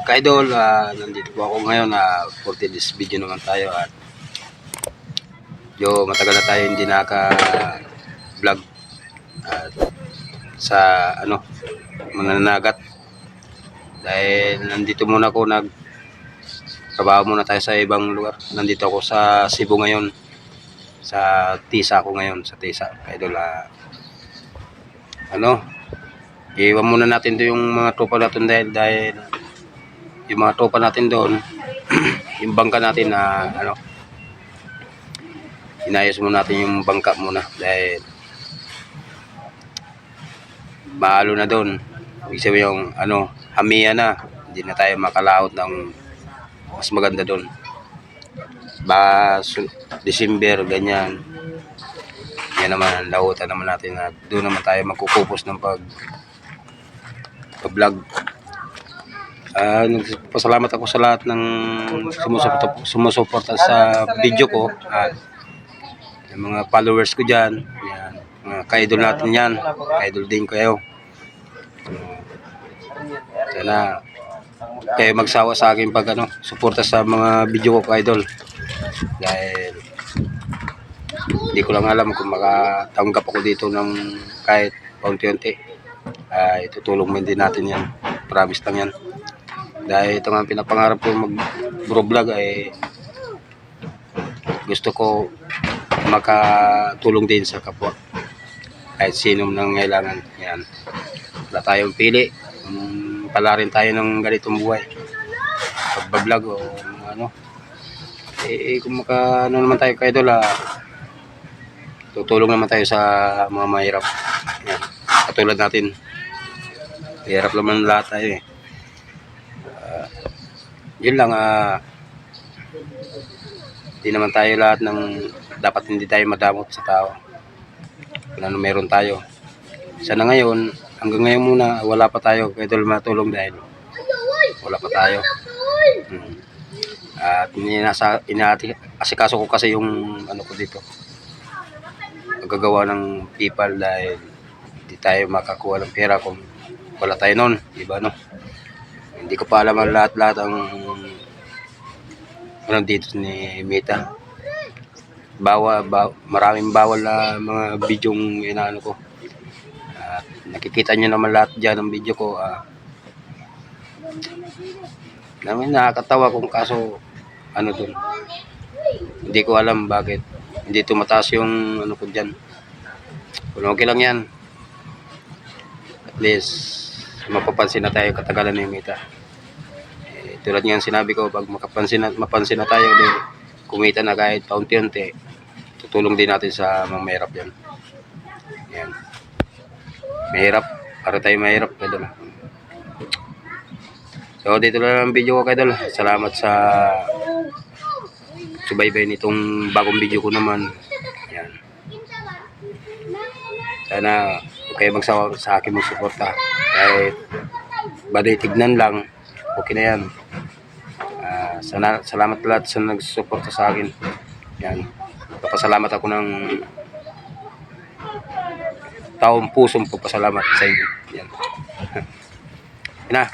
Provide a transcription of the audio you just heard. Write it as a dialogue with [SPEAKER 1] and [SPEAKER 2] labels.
[SPEAKER 1] Ka-idol, nandito po ako ngayon for this video naman tayo at matagal na tayo hindi naka-vlog at sa mananagat dahil nandito muna ako trabaho muna tayo sa ibang lugar. Nandito ako sa Cebu ngayon, sa Tisa ako ngayon, sa Tisa. Ka-idol, iwan muna natin to yung mga tropa natin dahil yung mga tropa natin doon yung bangka natin inayos muna natin yung bangka muna dahil maalo na doon. Ibig sabihin yung hamiya na, hindi na tayo makalaot ng mas maganda doon. December ganyan, yan naman lautan naman natin na doon naman tayo magkukupos ng pag-vlog. Nagpasalamat ako sa lahat ng sumusuporta sa video ko at yung mga followers ko dyan, yan, mga ka-idol natin yan, ka-idol din kayo. Sana kayo magsawa sa akin pag suporta sa mga video ko, ka-idol, dahil hindi ko lang alam kung makatanggap ako dito ng kahit paunti-unti. Tutulong din natin yan, promise lang yan. Dahil ito nga pinapangarap ko mag-vlog gusto ko makatulong din sa kapwa kahit sino nang ngailangan. Yan, wala tayong pili, pala rin tayo ng ganitong buhay, pag-vlog o kung naman tayo, ka-idol, tutulong naman tayo sa mga mahirap. Yan, katulad natin, hirap naman lahat tayo yun lang. Hindi naman tayo lahat dapat hindi tayo madamot sa tao kung meron tayo. Sana ngayon, hanggang ngayon muna, wala pa tayo, kaya matulong dahil wala pa tayo. At asikaso ko kasi yung ko dito, magagawa ng PayPal dahil hindi tayo makakuha ng pera kung wala tayo nun, diba Hindi ko pa alam ang lahat-lahat dito ni Meta. Maraming bawal na mga bidyong ko. At nakikita nyo naman lahat dyan ng video ko. Nakakatawa kung kaso dun. Hindi ko alam bakit hindi tumataas yung ko dyan. Kung okay lang yan, at least mapapansin na tayo katagalan ni Meta. Tulad nga sinabi ko, pag mapansin na tayo, kumita na kahit paunti-unti, tutulong din natin sa mga mahirap yan. Yan. Mahirap, para tayo mahirap, kaidol. So dito lang ang video ko, kaidol. Salamat sa subaybay nitong bagong video ko naman. Yan. Sana kayo magsawa sa akin mong suporta. Kahit baday tignan lang, okay na yan. Salamat lahat sa nagsusuporta sa akin. Yan. Papasalamat ako ng taong pusong papasalamat sa inyo. Yan. Yan na.